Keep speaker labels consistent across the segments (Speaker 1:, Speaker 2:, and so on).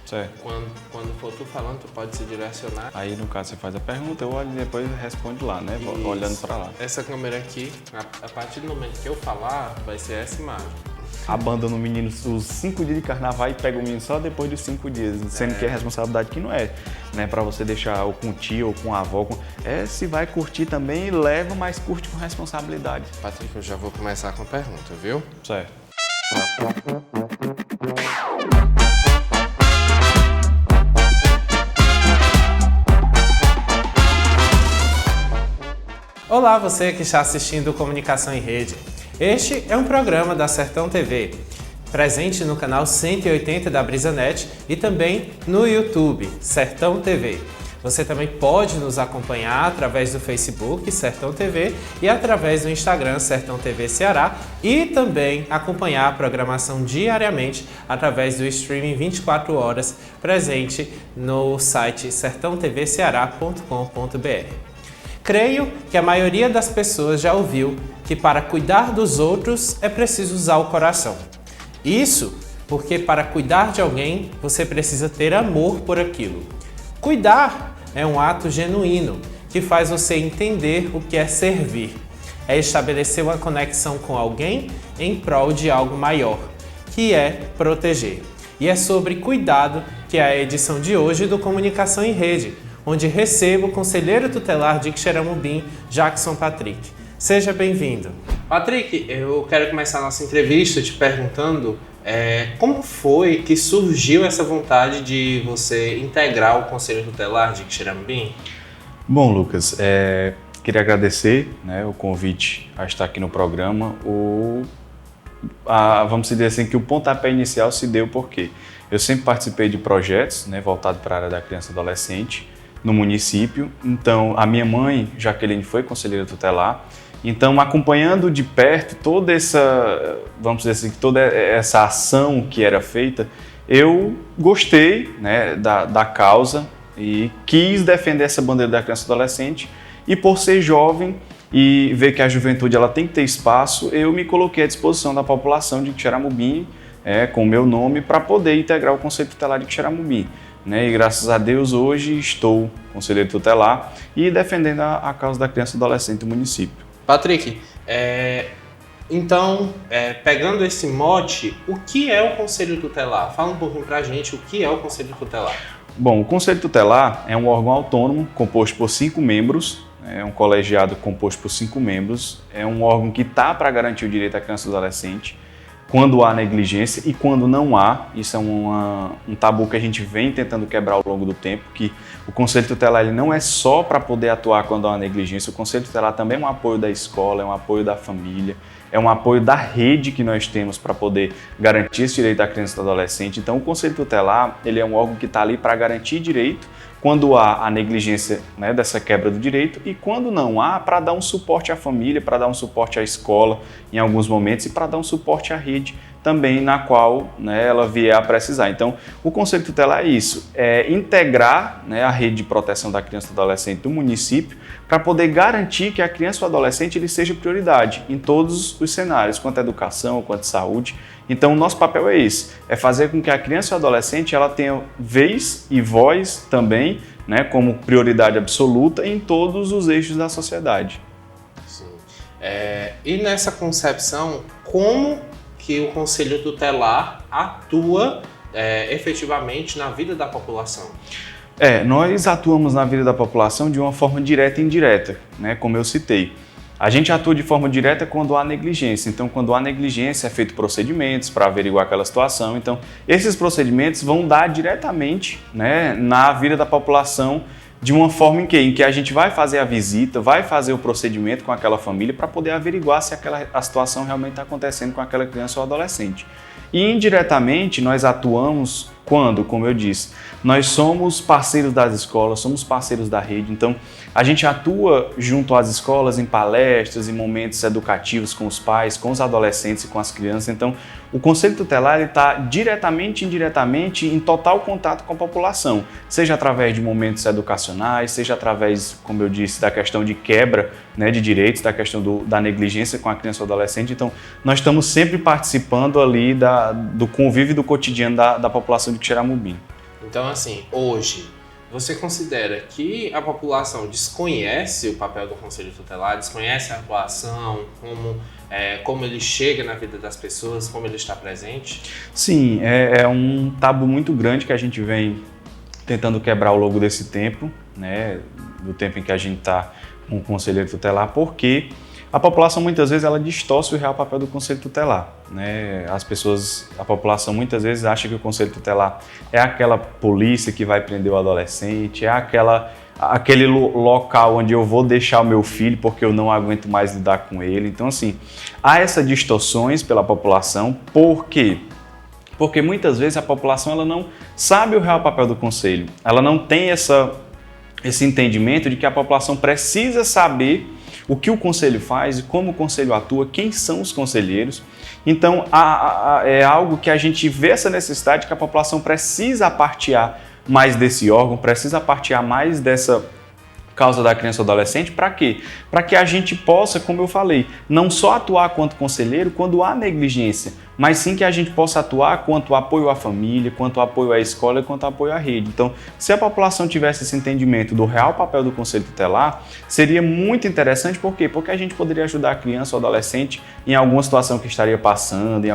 Speaker 1: Certo.
Speaker 2: Quando for tu falando, tu pode se direcionar.
Speaker 1: Aí, no caso, você faz a pergunta, eu olho e depois responde lá, né?
Speaker 2: Isso.
Speaker 1: Olhando para lá.
Speaker 2: Essa câmera aqui, a partir do momento que eu falar, vai ser essa imagem.
Speaker 1: Abandona o menino os 5 dias de carnaval e pega o menino só depois dos 5 dias, sendo que é responsabilidade que não é, né? Para você deixar ou com o tio ou com a avó. Se vai curtir também, leva, mas curte com responsabilidade.
Speaker 2: Patrick, eu já vou começar com a pergunta, viu?
Speaker 1: Certo.
Speaker 2: Olá, você que está assistindo Comunicação em Rede. Este é um programa da Sertão TV, presente no canal 180 da BrisaNet e também no YouTube, Sertão TV. Você também pode nos acompanhar através do Facebook, Sertão TV, e através do Instagram, Sertão TV Ceará, e também acompanhar a programação diariamente através do streaming 24 horas, presente no site sertãotvceará.com.br. Creio que a maioria das pessoas já ouviu que para cuidar dos outros é preciso usar o coração. Isso porque para cuidar de alguém você precisa ter amor por aquilo. Cuidar é um ato genuíno que faz você entender o que é servir. É estabelecer uma conexão com alguém em prol de algo maior, que é proteger. E é sobre cuidado que é a edição de hoje do Comunicação em Rede, onde recebo o conselheiro tutelar de Xeramubim, Jackson Patrick. Seja bem-vindo. Patrick, eu quero começar a nossa entrevista te perguntando como foi que surgiu essa vontade de você integrar o Conselho Tutelar de Xeramubim?
Speaker 1: Bom, Lucas, queria agradecer, né, o convite a estar aqui no programa. Vamos dizer assim, que o pontapé inicial se deu porque eu sempre participei de projetos, né, voltados para a área da criança e adolescente, no município. Então, a minha mãe, Jaqueline, foi conselheira tutelar. Então, acompanhando de perto toda essa, vamos dizer assim, toda essa ação que era feita, eu gostei, né, da causa e quis defender essa bandeira da criança e adolescente. E por ser jovem e ver que a juventude ela tem que ter espaço, eu me coloquei à disposição da população de Xeramubim, com o meu nome, para poder integrar o Conselho Tutelar de Xeramubim. E graças a Deus hoje estou conselheiro tutelar e defendendo a causa da criança e adolescente do município.
Speaker 2: Patrick, então, pegando esse mote, o que é o Conselho Tutelar? Fala um pouquinho pra gente o que é o Conselho Tutelar.
Speaker 1: Bom, o Conselho Tutelar é um órgão autônomo composto por 5 membros, é um colegiado composto por 5 membros, é um órgão que está para garantir o direito à criança e adolescente, quando há negligência e quando não há. Isso é um tabu que a gente vem tentando quebrar ao longo do tempo, que o Conselho Tutelar ele não é só para poder atuar quando há uma negligência, o Conselho Tutelar também é um apoio da escola, é um apoio da família, é um apoio da rede que nós temos para poder garantir esse direito à criança e do adolescente. Então o Conselho Tutelar ele é um órgão que está ali para garantir direito quando há a negligência, né, dessa quebra do direito e quando não há, para dar um suporte à família, para dar um suporte à escola em alguns momentos e para dar um suporte à rede também na qual, né, ela vier a precisar. Então, o Conselho Tutelar é isso, é integrar, né, a rede de proteção da criança e do adolescente do município para poder garantir que a criança e o adolescente ele seja prioridade em todos os cenários, quanto à educação, quanto à saúde. Então, o nosso papel é esse, é fazer com que a criança e o adolescente ela tenha vez e voz também, né, como prioridade absoluta em todos os eixos da sociedade.
Speaker 2: Sim. E nessa concepção, como que o Conselho Tutelar atua efetivamente na vida da população?
Speaker 1: Nós atuamos na vida da população de uma forma direta e indireta, né, como eu citei. A gente atua de forma direta quando há negligência. Então, quando há negligência, é feito procedimentos para averiguar aquela situação. Então, esses procedimentos vão dar diretamente, né, na vida da população de uma forma em que a gente vai fazer a visita, vai fazer o procedimento com aquela família para poder averiguar se a situação realmente está acontecendo com aquela criança ou adolescente. E indiretamente nós atuamos quando, como eu disse, nós somos parceiros das escolas, somos parceiros da rede, então a gente atua junto às escolas em palestras, em momentos educativos com os pais, com os adolescentes e com as crianças. Então o Conselho Tutelar está diretamente e indiretamente em total contato com a população, seja através de momentos educacionais, seja através, como eu disse, da questão de quebra, né, de direitos, da questão da negligência com a criança ou adolescente. Então nós estamos sempre participando ali do convívio do cotidiano da população de Xeramubim.
Speaker 2: Então, assim, hoje, você considera que a população desconhece o papel do Conselho Tutelar, desconhece a atuação, como ele chega na vida das pessoas, como ele está presente?
Speaker 1: Sim, é um tabu muito grande que a gente vem tentando quebrar ao longo desse tempo, né, do tempo em que a gente está com o Conselheiro Tutelar, porque a população muitas vezes ela distorce o real papel do Conselho Tutelar, né? A população muitas vezes acha que o Conselho Tutelar é aquela polícia que vai prender o adolescente, é aquele local onde eu vou deixar o meu filho porque eu não aguento mais lidar com ele. Então, assim, há essas distorções pela população. Por quê? Porque muitas vezes a população ela não sabe o real papel do Conselho, ela não tem esse entendimento de que a população precisa saber o que o Conselho faz, como o Conselho atua, quem são os conselheiros. Então, é algo que a gente vê essa necessidade que a população precisa apartear mais desse órgão, precisa apartear mais dessa causa da criança e adolescente. Para quê? Para que a gente possa, como eu falei, não só atuar quanto conselheiro quando há negligência, mas sim que a gente possa atuar quanto apoio à família, quanto apoio à escola e quanto apoio à rede. Então, se a população tivesse esse entendimento do real papel do Conselho Tutelar, seria muito interessante. Por quê? Porque a gente poderia ajudar a criança ou adolescente em alguma situação que estaria passando, em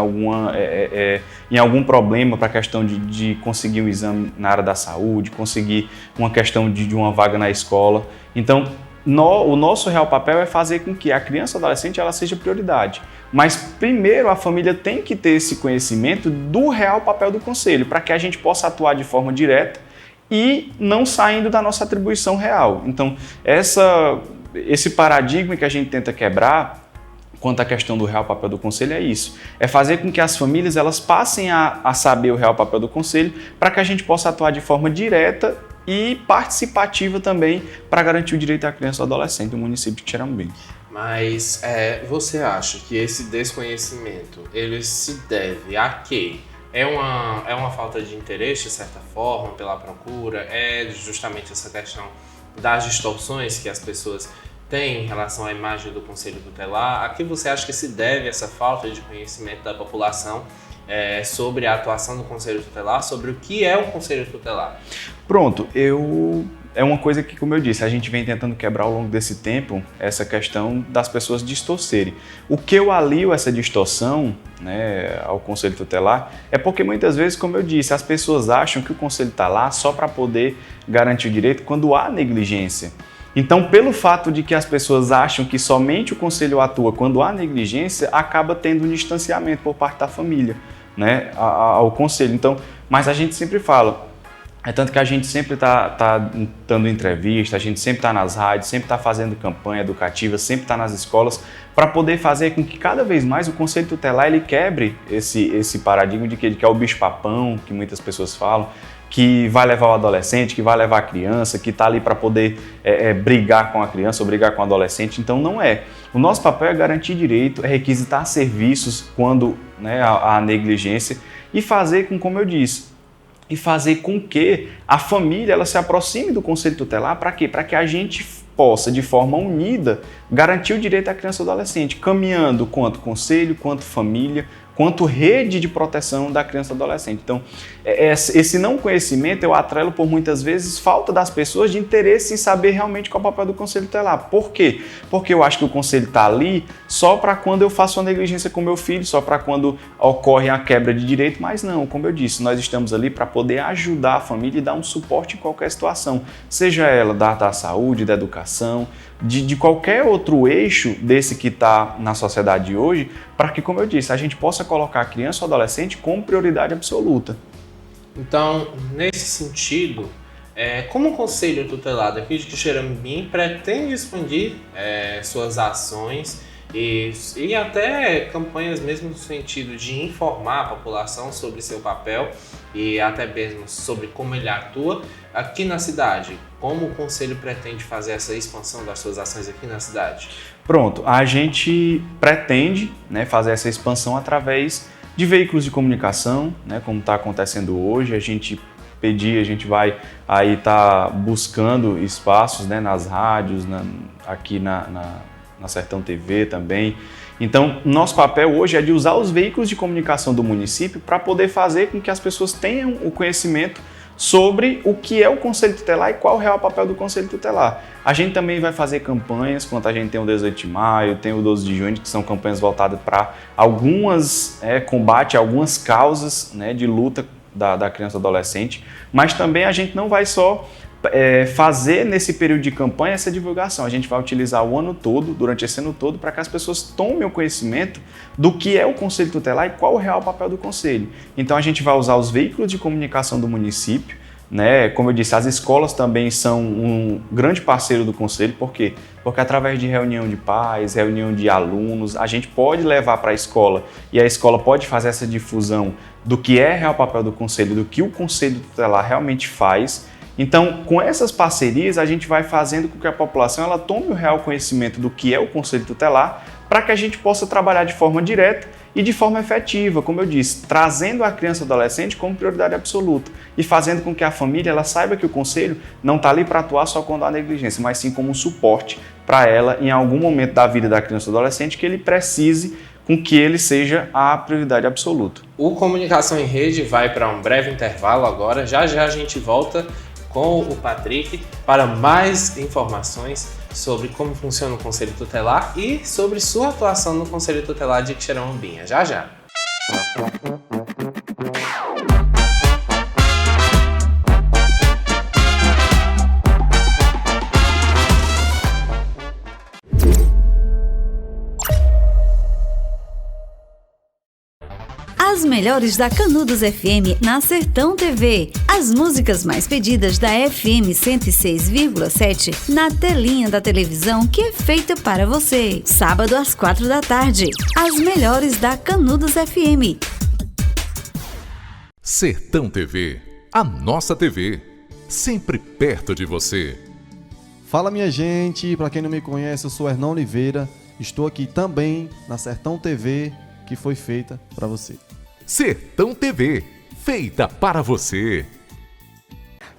Speaker 1: algum problema para a questão de conseguir um exame na área da saúde, conseguir uma questão de uma vaga na escola. Então, o nosso real papel é fazer com que a criança ou adolescente ela seja prioridade. Mas primeiro a família tem que ter esse conhecimento do real papel do conselho, para que a gente possa atuar de forma direta e não saindo da nossa atribuição real. Então, esse paradigma que a gente tenta quebrar quanto à questão do real papel do conselho é isso. É fazer com que as famílias elas passem a saber o real papel do conselho para que a gente possa atuar de forma direta e participativa também para garantir o direito da criança e do adolescente do município de Xeramobim.
Speaker 2: Mas você acha que esse desconhecimento, ele se deve a quê? É uma falta de interesse, de certa forma, pela procura? É justamente essa questão das distorções que as pessoas têm em relação à imagem do Conselho Tutelar? A que você acha que se deve essa falta de conhecimento da população sobre a atuação do Conselho Tutelar, sobre o que é o Conselho Tutelar?
Speaker 1: Pronto, é uma coisa que, como eu disse, a gente vem tentando quebrar ao longo desse tempo essa questão das pessoas distorcerem. O que eu alio essa distorção, né, ao Conselho Tutelar é porque muitas vezes, como eu disse, as pessoas acham que o Conselho está lá só para poder garantir o direito quando há negligência. Então, pelo fato de que as pessoas acham que somente o Conselho atua quando há negligência, acaba tendo um distanciamento por parte da família, né, ao Conselho. Então, mas a gente sempre fala, é tanto que a gente sempre está dando entrevista, a gente sempre está nas rádios, sempre está fazendo campanha educativa, sempre está nas escolas, para poder fazer com que cada vez mais o Conselho Tutelar ele quebre esse paradigma de que é o bicho-papão, que muitas pessoas falam, que vai levar o adolescente, que vai levar a criança, que está ali para poder brigar com a criança ou brigar com o adolescente. Então não é. O nosso papel é garantir direito, é requisitar serviços quando, né, há negligência e fazer com, como eu disse, e fazer com que a família ela se aproxime do Conselho Tutelar. Para quê? Para que a gente possa, de forma unida, garantir o direito da criança e do adolescente, caminhando quanto conselho, quanto família, quanto rede de proteção da criança e do adolescente. Então, esse não conhecimento eu atrelo por muitas vezes falta das pessoas de interesse em saber realmente qual é o papel do Conselho Tutelar. Por quê? Porque eu acho que o Conselho está ali só para quando eu faço uma negligência com meu filho, só para quando ocorre a quebra de direito, mas não, como eu disse, nós estamos ali para poder ajudar a família e dar um suporte em qualquer situação, seja ela da saúde, da educação, de qualquer outro eixo desse que está na sociedade de hoje, para que, como eu disse, a gente possa colocar a criança ou adolescente como prioridade absoluta.
Speaker 2: Então, nesse sentido, como o Conselho Tutelar daqui de Xeramobim pretende expandir suas ações e até campanhas mesmo no sentido de informar a população sobre seu papel e até mesmo sobre como ele atua aqui na cidade? Como o Conselho pretende fazer essa expansão das suas ações aqui na cidade?
Speaker 1: Pronto, a gente pretende, né, fazer essa expansão através de veículos de comunicação, né, como está acontecendo hoje. A gente vai aí estar buscando espaços, né, nas rádios, aqui na Sertão TV também. Então, nosso papel hoje é de usar os veículos de comunicação do município para poder fazer com que as pessoas tenham o conhecimento sobre o que é o Conselho Tutelar e qual é o real papel do Conselho Tutelar. A gente também vai fazer campanhas, quanto a gente tem o 18 de maio, tem o 12 de junho, que são campanhas voltadas para combate a algumas causas, né, de luta da criança e adolescente, mas também a gente não vai só fazer nesse período de campanha essa divulgação. A gente vai utilizar o ano todo, durante esse ano todo, para que as pessoas tomem o conhecimento do que é o Conselho Tutelar e qual é o real papel do Conselho. Então a gente vai usar os veículos de comunicação do município, né? Como eu disse, as escolas também são um grande parceiro do Conselho. Por quê? Porque através de reunião de pais, reunião de alunos, a gente pode levar para a escola e a escola pode fazer essa difusão do que é real papel do Conselho, do que o Conselho Tutelar realmente faz. Então, com essas parcerias, a gente vai fazendo com que a população ela tome o real conhecimento do que é o Conselho Tutelar para que a gente possa trabalhar de forma direta e de forma efetiva, como eu disse, trazendo a criança e adolescente como prioridade absoluta e fazendo com que a família ela saiba que o Conselho não está ali para atuar só quando há negligência, mas sim como um suporte para ela em algum momento da vida da criança e adolescente que ele precise com que ele seja a prioridade absoluta.
Speaker 2: O Comunicação em Rede vai para um breve intervalo agora, já a gente volta com o Patrick para mais informações sobre como funciona o Conselho Tutelar e sobre sua atuação no Conselho Tutelar de Quixeramobim. Já.
Speaker 3: As melhores da Canudos FM na Sertão TV. As músicas mais pedidas da FM 106,7 na telinha da televisão que é feita para você. Sábado às 4 da tarde. As melhores da Canudos FM.
Speaker 4: Sertão TV, a nossa TV, sempre perto de você.
Speaker 5: Fala minha gente, para quem não me conhece, eu sou Hernão Oliveira. Estou aqui também na Sertão TV, que foi feita para você.
Speaker 4: Sertão TV, feita para você.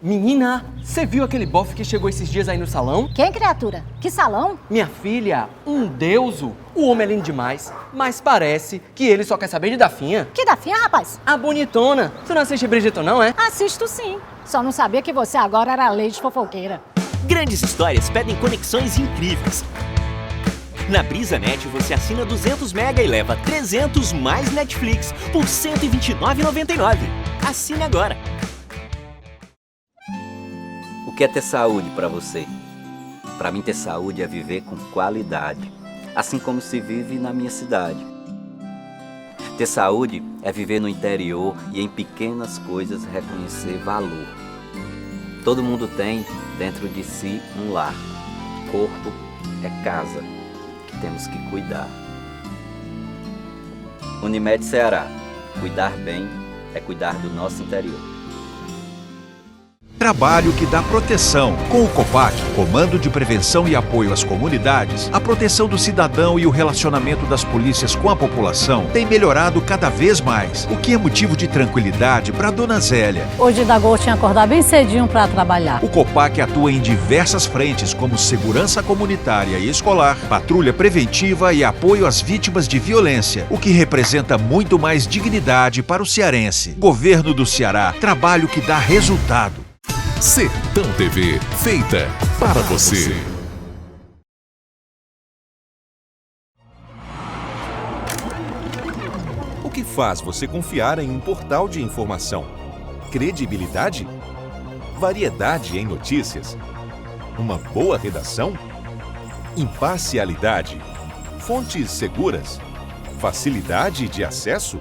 Speaker 6: Menina, você viu aquele bofe que chegou esses dias aí no salão?
Speaker 7: Quem, criatura? Que salão?
Speaker 6: Minha filha, um deuso. O homem é lindo demais, mas parece que ele só quer saber de Dafinha.
Speaker 7: Que Dafinha, rapaz?
Speaker 6: A bonitona. Você não assiste Bridgerton, não, é?
Speaker 7: Assisto sim. Só não sabia que você agora era Lady Fofoqueira.
Speaker 8: Grandes histórias pedem conexões incríveis. Na BrisaNet você assina 200 mega e leva 300 mais Netflix por R$ 129,99. Assine agora.
Speaker 9: O que é ter saúde para você? Para mim, ter saúde é viver com qualidade, assim como se vive na minha cidade. Ter saúde é viver no interior e em pequenas coisas reconhecer valor. Todo mundo tem dentro de si um lar. Corpo é casa que temos que cuidar. Unimed Ceará. Cuidar bem é cuidar do nosso interior.
Speaker 10: Trabalho que dá proteção. Com o COPAC, Comando de Prevenção e Apoio às Comunidades, a proteção do cidadão e o relacionamento das polícias com a população tem melhorado cada vez mais, o que é motivo de tranquilidade para Dona Zélia.
Speaker 11: Hoje da Gol tinha que acordar bem cedinho para trabalhar.
Speaker 10: O COPAC atua em diversas frentes, como segurança comunitária e escolar, patrulha preventiva e apoio às vítimas de violência, o que representa muito mais dignidade para o cearense. Governo do Ceará, trabalho que dá resultado.
Speaker 4: Sertão TV, feita para você.
Speaker 12: O que faz você confiar em um portal de informação? Credibilidade? Variedade em notícias? Uma boa redação? Imparcialidade? Fontes seguras? Facilidade de acesso?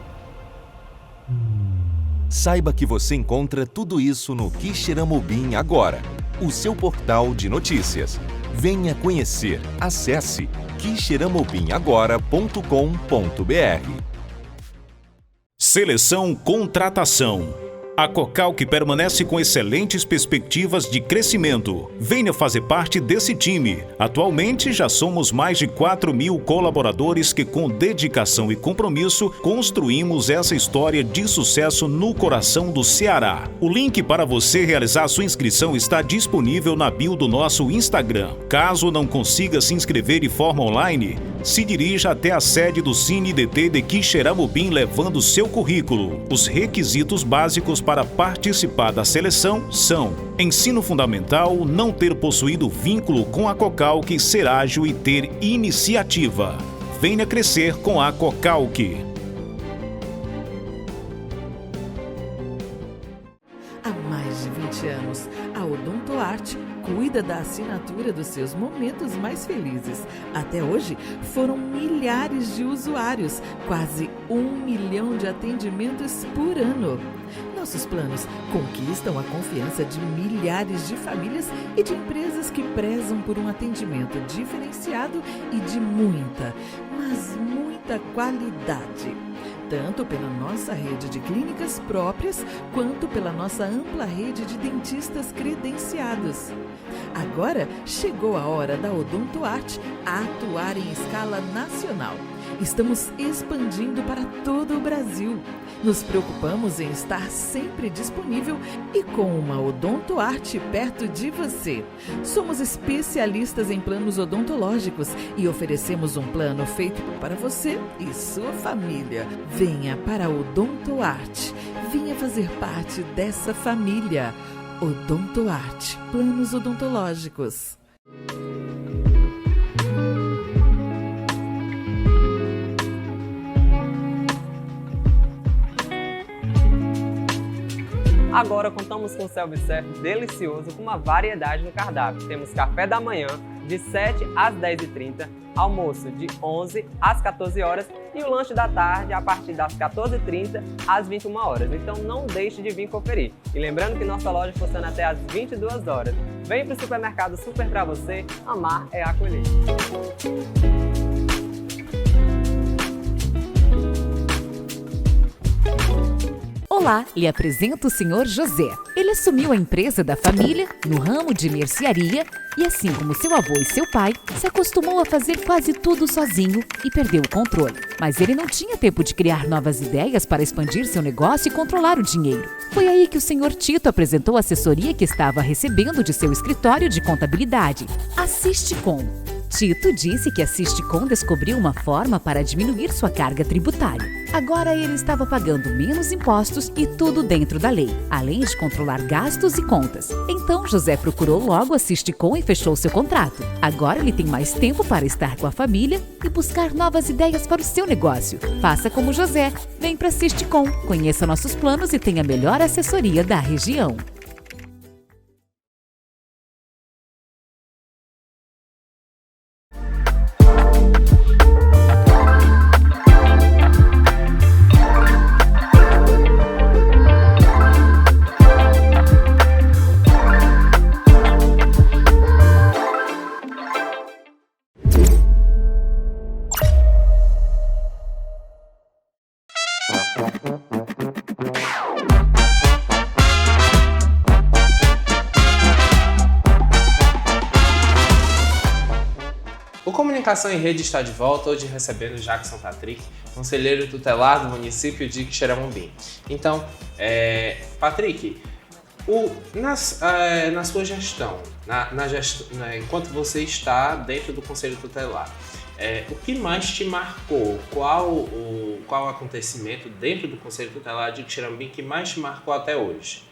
Speaker 12: Saiba que você encontra tudo isso no Quixeramobim agora, o seu portal de notícias. Venha conhecer. Acesse quixeramobimagora.com.br.
Speaker 13: Seleção Contratação. A Cocal que permanece com excelentes perspectivas de crescimento. Venha fazer parte desse time. Atualmente já somos mais de 4.000 colaboradores que com dedicação e compromisso construímos essa história de sucesso no coração do Ceará. O link para você realizar sua inscrição está disponível na bio do nosso Instagram. Caso não consiga se inscrever de forma online, se dirija até a sede do Cine DT de Quixeramobim levando seu currículo. Os requisitos básicos para participar da seleção são: ensino fundamental, não ter possuído vínculo com a Cocalc, ser ágil e ter iniciativa. Venha crescer com a Cocalc.
Speaker 14: Há mais de 20 anos, a Odontoarte cuida da assinatura dos seus momentos mais felizes. Até hoje, foram milhares de usuários, quase 1 milhão de atendimentos por ano. Nossos planos conquistam a confiança de milhares de famílias e de empresas que prezam por um atendimento diferenciado e de muita, mas muita qualidade. Tanto pela nossa rede de clínicas próprias, quanto pela nossa ampla rede de dentistas credenciados. Agora chegou a hora da Odontoarte atuar em escala nacional. Estamos expandindo para todo o Brasil. Nos preocupamos em estar sempre disponível e com uma Odontoarte perto de você. Somos especialistas em planos odontológicos e oferecemos um plano feito para você e sua família. Venha para a Odontoarte. Venha fazer parte dessa família. Odontoarte, planos odontológicos.
Speaker 6: Agora contamos com um self-service delicioso com uma variedade no cardápio. Temos café da manhã de 7 às 10h30, almoço de 11 às 14 horas e o lanche da tarde a partir das 14h30 às 21 horas. Então não deixe de vir conferir. E lembrando que nossa loja funciona até às 22 horas. Vem para o supermercado super para você, amar é acolher.
Speaker 15: Olá, lhe apresento o Sr. José. Ele assumiu a empresa da família no ramo de mercearia e, assim como seu avô e seu pai, se acostumou a fazer quase tudo sozinho e perdeu o controle. Mas ele não tinha tempo de criar novas ideias para expandir seu negócio e controlar o dinheiro. Foi aí que o Sr. Tito apresentou a assessoria que estava recebendo de seu escritório de contabilidade, a Sisticom. Tito disse que a Sisticom descobriu uma forma para diminuir sua carga tributária. Agora ele estava pagando menos impostos e tudo dentro da lei, além de controlar gastos e contas. Então José procurou logo a Sisticom e fechou seu contrato. Agora ele tem mais tempo para estar com a família e buscar novas ideias para o seu negócio. Faça como José, vem para a Sisticom, conheça nossos planos e tenha a melhor assessoria da região.
Speaker 2: O Comunicação em Rede está de volta, hoje recebendo Jackson Patrick, conselheiro tutelar do município de Quixeramobim. Então, Patrick, na sua gestão, enquanto você está dentro do Conselho Tutelar, o que mais te marcou? Qual acontecimento dentro do Conselho Tutelar de Quixeramobim que mais te marcou até hoje?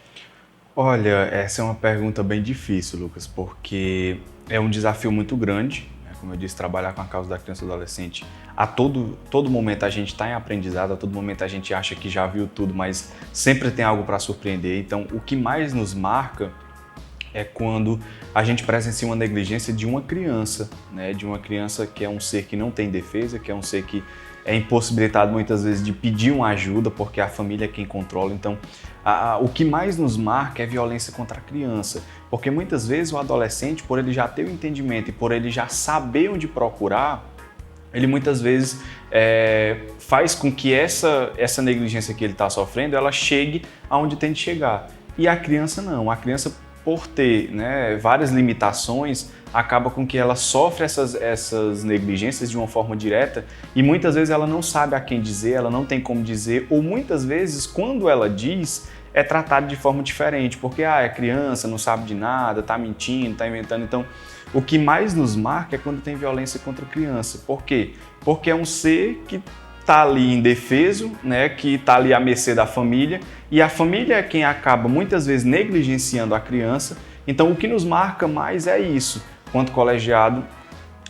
Speaker 1: Olha, essa é uma pergunta bem difícil, Lucas, porque é um desafio muito grande. Como eu disse, trabalhar com a causa da criança e do adolescente, a todo momento a gente está em aprendizado, a todo momento a gente acha que já viu tudo, mas sempre tem algo para surpreender. Então, o que mais nos marca é quando a gente presencia uma negligência de uma criança, né? De uma criança que é um ser que não tem defesa, que é um ser que é impossibilitado muitas vezes de pedir uma ajuda porque a família é quem controla. Então, o que mais nos marca é violência contra a criança, porque muitas vezes o adolescente, por ele já ter o entendimento e por ele já saber onde procurar, ele muitas vezes faz com que essa negligência que ele está sofrendo, ela chegue aonde tem de chegar. E a criança não, a criança por ter, né, várias limitações, acaba com que ela sofre essas negligências de uma forma direta e muitas vezes ela não sabe a quem dizer, ela não tem como dizer, ou muitas vezes quando ela diz, é tratado de forma diferente, porque é criança, não sabe de nada, tá mentindo, tá inventando. Então, o que mais nos marca é quando tem violência contra a criança. Por quê? Porque é um ser que está ali indefeso, né, que está ali à mercê da família, e a família é quem acaba muitas vezes negligenciando a criança. Então o que nos marca mais é isso, quanto colegiado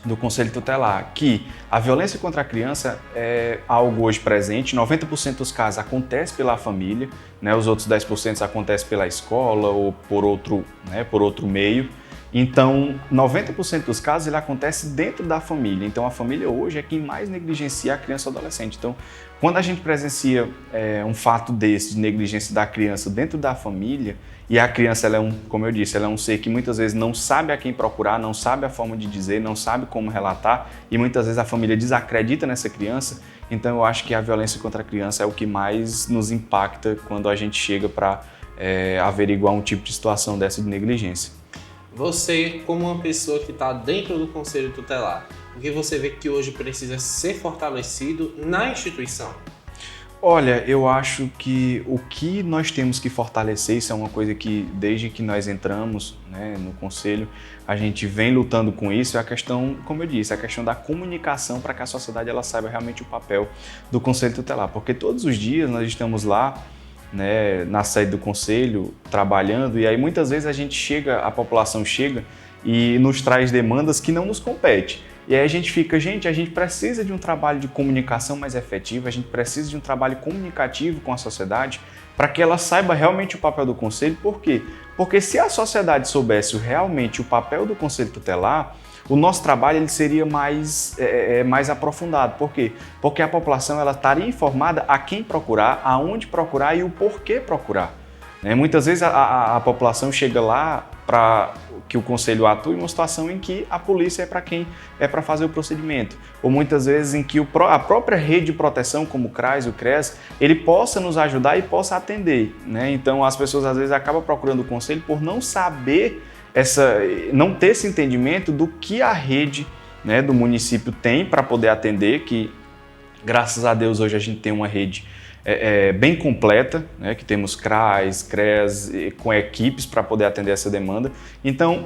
Speaker 1: do Conselho Tutelar, que a violência contra a criança é algo hoje presente, 90% dos casos acontece pela família, né, os outros 10% acontece pela escola ou por outro meio. Então, 90% dos casos ele acontece dentro da família. Então, a família hoje é quem mais negligencia a criança ou adolescente. Então, quando a gente presencia um fato desse, de negligência da criança dentro da família, e a criança, como eu disse, ela é um ser que muitas vezes não sabe a quem procurar, não sabe a forma de dizer, não sabe como relatar, e muitas vezes a família desacredita nessa criança. Então, eu acho que a violência contra a criança é o que mais nos impacta quando a gente chega para averiguar um tipo de situação dessa de negligência.
Speaker 2: Você, como uma pessoa que está dentro do Conselho Tutelar, o que você vê que hoje precisa ser fortalecido na instituição?
Speaker 1: Olha, eu acho que o que nós temos que fortalecer, isso é uma coisa que desde que nós entramos, né, no Conselho, a gente vem lutando com isso, é a questão, como eu disse, a questão da comunicação para que a sociedade ela saiba realmente o papel do Conselho Tutelar, porque todos os dias nós estamos lá, né, na sede do Conselho, trabalhando, e aí muitas vezes a população chega e nos traz demandas que não nos competem. E aí a gente precisa de um trabalho de comunicação mais efetivo, a gente precisa de um trabalho comunicativo com a sociedade para que ela saiba realmente o papel do Conselho. Por quê? Porque se a sociedade soubesse realmente o papel do Conselho Tutelar, o nosso trabalho ele seria mais aprofundado. Por quê? Porque a população ela estaria informada a quem procurar, aonde procurar e o porquê procurar. Muitas vezes a população chega lá para que o Conselho atue em uma situação em que a polícia é para quem é para fazer o procedimento. Ou muitas vezes em que a própria rede de proteção, como o CRAS, o CRES, ele possa nos ajudar e possa atender. Então as pessoas às vezes acabam procurando o Conselho por não saber não ter esse entendimento do que a rede, né, do município tem para poder atender, que graças a Deus hoje a gente tem uma rede bem completa, né, que temos CRAS, CRES, com equipes para poder atender essa demanda. Então,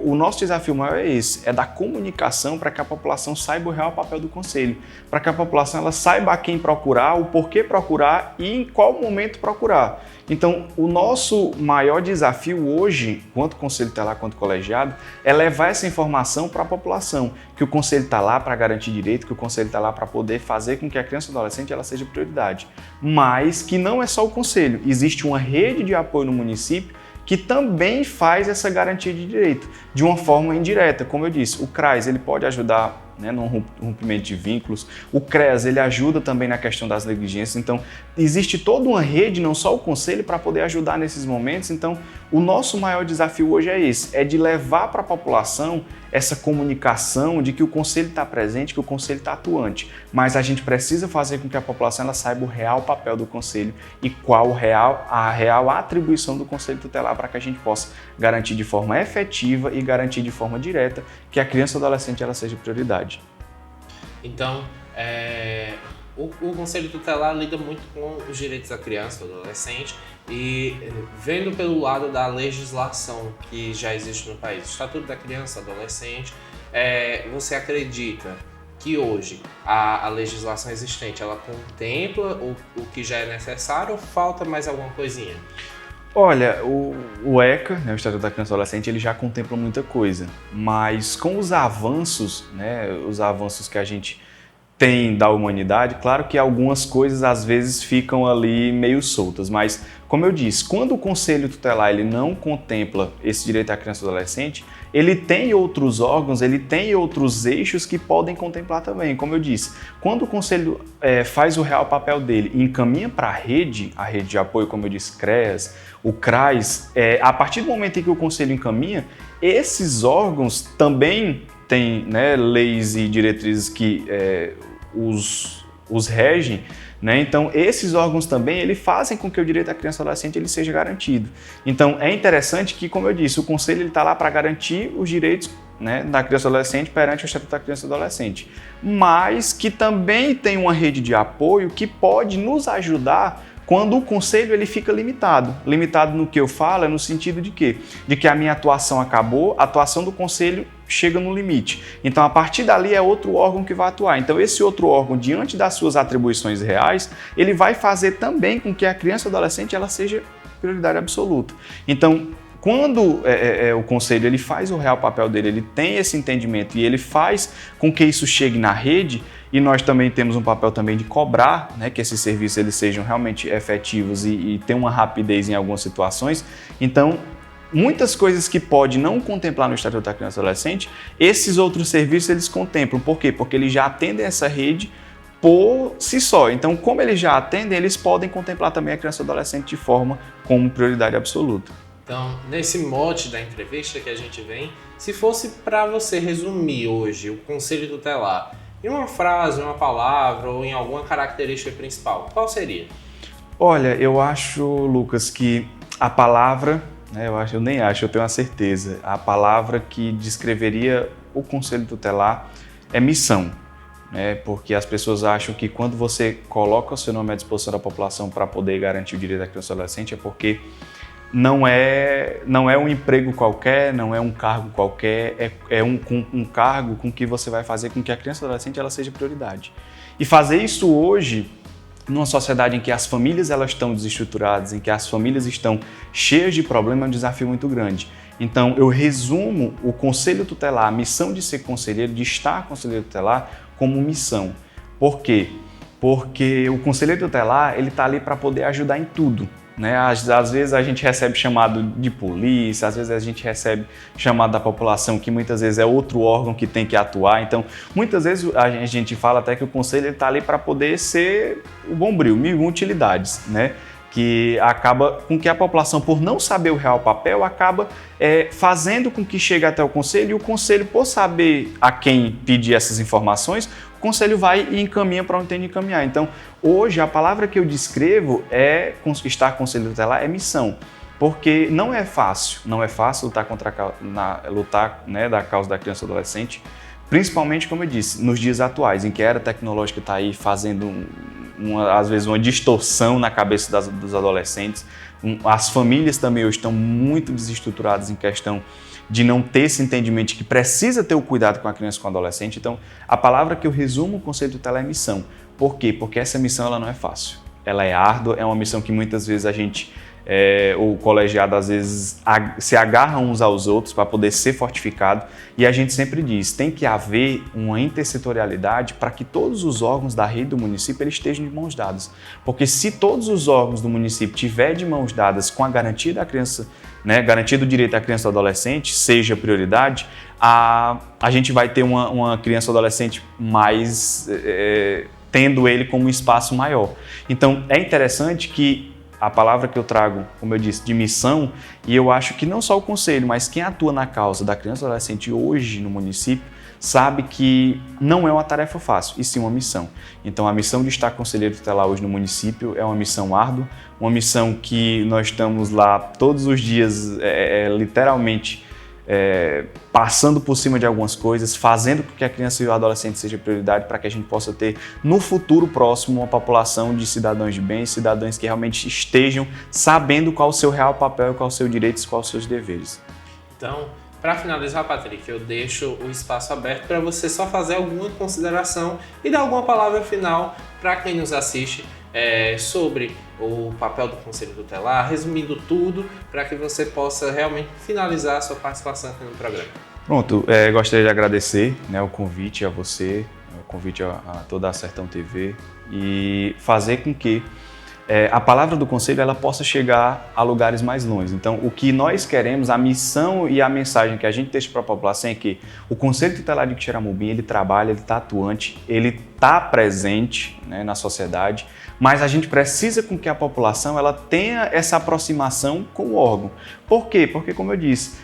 Speaker 1: o nosso desafio maior é esse, é da comunicação para que a população saiba o real papel do Conselho, para que a população ela saiba a quem procurar, o porquê procurar e em qual momento procurar. Então, o nosso maior desafio hoje, quanto Conselho Tutelar, quanto colegiado, é levar essa informação para a população, que o Conselho está lá para garantir direito, que o Conselho está lá para poder fazer com que a criança e o adolescente ela seja prioridade. Mas que não é só o Conselho, existe uma rede de apoio no município que também faz essa garantia de direito, de uma forma indireta. Como eu disse, o CRAS ele pode ajudar, né, no rompimento de vínculos, o CRES ele ajuda também na questão das negligências, então existe toda uma rede, não só o Conselho, para poder ajudar nesses momentos. Então o nosso maior desafio hoje é esse, é de levar para a população essa comunicação de que o Conselho está presente, que o Conselho está atuante, mas a gente precisa fazer com que a população ela saiba o real papel do Conselho e qual a real atribuição do Conselho Tutelar para que a gente possa garantir de forma efetiva e garantir de forma direta que a criança ou adolescente ela seja prioridade.
Speaker 2: Então, o Conselho Tutelar lida muito com os direitos da criança e do adolescente e vendo pelo lado da legislação que já existe no país, o Estatuto da Criança e Adolescente, você acredita que hoje a legislação existente ela contempla o que já é necessário ou falta mais alguma coisinha?
Speaker 1: Olha, o ECA, né, o Estatuto da Criança e Adolescente, ele já contempla muita coisa, mas com os avanços, né, os avanços que a gente tem da humanidade, claro que algumas coisas às vezes ficam ali meio soltas, mas como eu disse, quando o Conselho Tutelar ele não contempla esse direito à criança e adolescente, ele tem outros órgãos, ele tem outros eixos que podem contemplar também. Como eu disse, quando o Conselho faz o real papel dele e encaminha para a rede de apoio, como eu disse, CRES, o CRAS, a partir do momento em que o Conselho encaminha, esses órgãos também têm, né, leis e diretrizes que os regem, né? Então esses órgãos também eles fazem com que o direito da criança e adolescente ele seja garantido. Então é interessante que, como eu disse, o Conselho está lá para garantir os direitos, né, da criança e adolescente perante o Estatuto da Criança e Adolescente, mas que também tem uma rede de apoio que pode nos ajudar quando o Conselho ele fica limitado. Limitado no que eu falo é no sentido de quê? De que a minha atuação acabou, a atuação do Conselho chega no limite. Então, a partir dali é outro órgão que vai atuar. Então, esse outro órgão, diante das suas atribuições reais, ele vai fazer também com que a criança ou adolescente ela seja prioridade absoluta. Então, quando o conselho ele faz o real papel dele, ele tem esse entendimento e ele faz com que isso chegue na rede, e nós também temos um papel também de cobrar, né, que esses serviços eles sejam realmente efetivos e tenham uma rapidez em algumas situações. Então, muitas coisas que pode não contemplar no Estatuto da Criança e do Adolescente, esses outros serviços eles contemplam. Por quê? Porque eles já atendem essa rede por si só. Então, como eles já atendem, eles podem contemplar também a criança e adolescente de forma como prioridade absoluta.
Speaker 2: Então, nesse mote da entrevista que a gente vem, se fosse para você resumir hoje o Conselho Tutelar em uma frase, uma palavra ou em alguma característica principal, qual seria?
Speaker 1: Olha, eu acho, Lucas, que a palavra, né, eu tenho a certeza, a palavra que descreveria o Conselho Tutelar é missão. Porque as pessoas acham que quando você coloca o seu nome à disposição da população para poder garantir o direito da criança e do adolescente é porque não é um emprego qualquer, não é um cargo qualquer, é um cargo com que você vai fazer com que a criança e o adolescente ela seja prioridade. E fazer isso hoje, numa sociedade em que as famílias elas estão desestruturadas, em que as famílias estão cheias de problemas, é um desafio muito grande. Então, eu resumo o Conselho Tutelar, a missão de ser conselheiro, de estar conselheiro tutelar, como missão. Por quê? Porque o conselheiro tutelar ele está ali para poder ajudar em tudo. Às vezes a gente recebe chamado de polícia, às vezes a gente recebe chamado da população, que muitas vezes é outro órgão que tem que atuar. Então, muitas vezes a gente fala até que o conselho está ali para poder ser o bombril, mil utilidades, que acaba com que a população, por não saber o real papel, acaba fazendo com que chegue até o conselho, e o conselho, por saber a quem pedir essas informações, o conselho vai e encaminha para onde tem de encaminhar. Então, hoje, a palavra que eu descrevo estar conselho tutelar é missão, porque não é fácil lutar da causa da criança e do adolescente, principalmente, como eu disse, nos dias atuais, em que a era tecnológica está aí fazendo às vezes uma distorção na cabeça dos adolescentes. As famílias também hoje estão muito desestruturadas em questão de não ter esse entendimento de que precisa ter o cuidado com a criança e com o adolescente. Então, a palavra que eu resumo o Conselho Tutelar é missão. Por quê? Porque essa missão ela não é fácil. Ela é árdua, é uma missão que muitas vezes o colegiado às vezes se agarra uns aos outros para poder ser fortificado, e a gente sempre diz, tem que haver uma intersetorialidade para que todos os órgãos da rede do município eles estejam de mãos dadas, porque se todos os órgãos do município tiverem de mãos dadas com a garantia da criança, garantia do direito da criança e do adolescente, seja prioridade, a gente vai ter uma criança ou adolescente mais, tendo ele como um espaço maior. Então é interessante que a palavra que eu trago, como eu disse, de missão, e eu acho que não só o conselho, mas quem atua na causa da criança e do adolescente hoje no município, sabe que não é uma tarefa fácil, e sim uma missão. Então a missão de estar conselheiro tutelar hoje no município é uma missão árdua, uma missão que nós estamos lá todos os dias, literalmente, passando por cima de algumas coisas, fazendo com que a criança e o adolescente seja prioridade para que a gente possa ter no futuro próximo uma população de cidadãos de bem, cidadãos que realmente estejam sabendo qual o seu real papel, qual o seu direito e quais os seus deveres.
Speaker 2: Então, para finalizar, Patrick, eu deixo o espaço aberto para você só fazer alguma consideração e dar alguma palavra final para quem nos assiste sobre o papel do Conselho Tutelar, resumindo tudo, para que você possa realmente finalizar a sua participação aqui no programa.
Speaker 1: Pronto, gostaria de agradecer o convite a você, o convite a toda a Sertão TV, e fazer com que a palavra do Conselho ela possa chegar a lugares mais longe. Então, o que nós queremos, a missão e a mensagem que a gente deixa para a população é que o Conselho Tutelar de Quixeramobim, ele trabalha, ele está atuante, ele está presente na sociedade, mas a gente precisa com que a população ela tenha essa aproximação com o órgão. Por quê? Porque, como eu disse,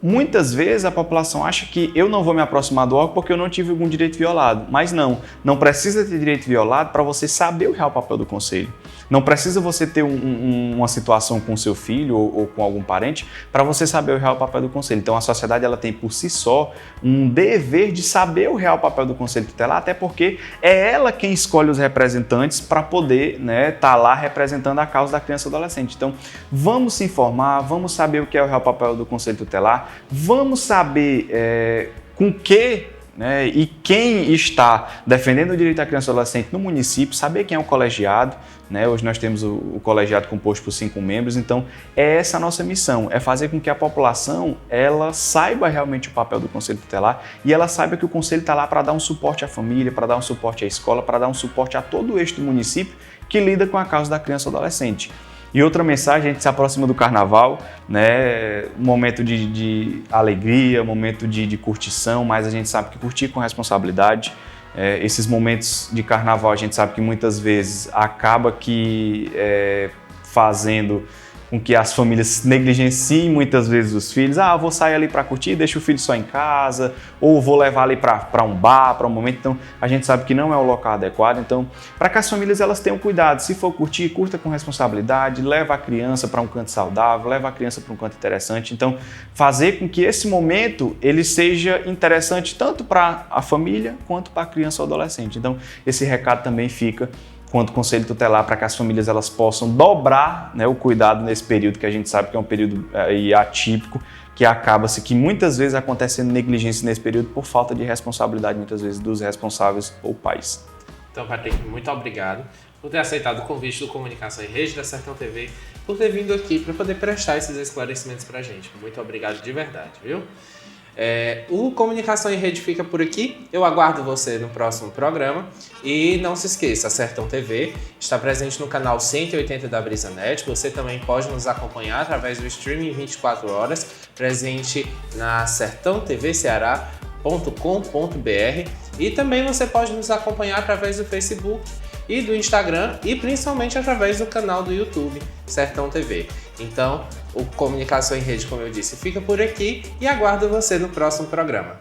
Speaker 1: muitas vezes a população acha que eu não vou me aproximar do órgão porque eu não tive algum direito violado. Mas não precisa ter direito violado para você saber o real papel do conselho. Não precisa você ter uma situação com seu filho ou com algum parente para você saber o real papel do conselho. Então a sociedade ela tem por si só um dever de saber o real papel do conselho tutelar, até porque é ela quem escolhe os representantes para poder tá lá representando a causa da criança e do adolescente. Então vamos se informar, vamos saber o que é o real papel do conselho tutelar, vamos saber com que, né, e quem está defendendo o direito da criança e adolescente no município, saber quem é o colegiado, né? Hoje nós temos o colegiado composto por 5 membros, então é essa a nossa missão, é fazer com que a população ela saiba realmente o papel do Conselho Tutelar e ela saiba que o Conselho está lá para dar um suporte à família, para dar um suporte à escola, para dar um suporte a todo o eixo do município que lida com a causa da criança e adolescente. E outra mensagem, a gente se aproxima do Carnaval, né? Um momento de alegria, um momento de curtição, mas a gente sabe que curtir com responsabilidade. Esses momentos de Carnaval a gente sabe que muitas vezes acaba fazendo com que as famílias negligenciem muitas vezes os filhos. Eu vou sair ali para curtir, deixa o filho só em casa, ou vou levar ali para um bar, para um momento. Então, a gente sabe que não é o local adequado. Então, para que as famílias elas tenham cuidado, se for curtir, curta com responsabilidade, leva a criança para um canto saudável, leva a criança para um canto interessante. Então, fazer com que esse momento ele seja interessante tanto para a família quanto para a criança ou adolescente. Então, esse recado também fica quanto Conselho Tutelar para que as famílias elas possam dobrar, né, o cuidado nesse período que a gente sabe que é um período atípico, que acaba-se que muitas vezes acontecendo negligência nesse período por falta de responsabilidade, muitas vezes, dos responsáveis ou pais.
Speaker 2: Então, Patrick, muito obrigado por ter aceitado o convite do Comunicação em Rede da Sertão TV, por ter vindo aqui para poder prestar esses esclarecimentos para a gente. Muito obrigado de verdade, viu? O Comunicação em Rede fica por aqui. Eu aguardo você no próximo programa. E não se esqueça, a Sertão TV está presente no canal 180 da BrisaNet. Você também pode nos acompanhar através do streaming 24 horas, presente na sertãotvceará.com.br. E também você pode nos acompanhar através do Facebook e do Instagram e principalmente através do canal do YouTube Sertão TV. Então, o Comunicação em Rede, como eu disse, fica por aqui e aguardo você no próximo programa.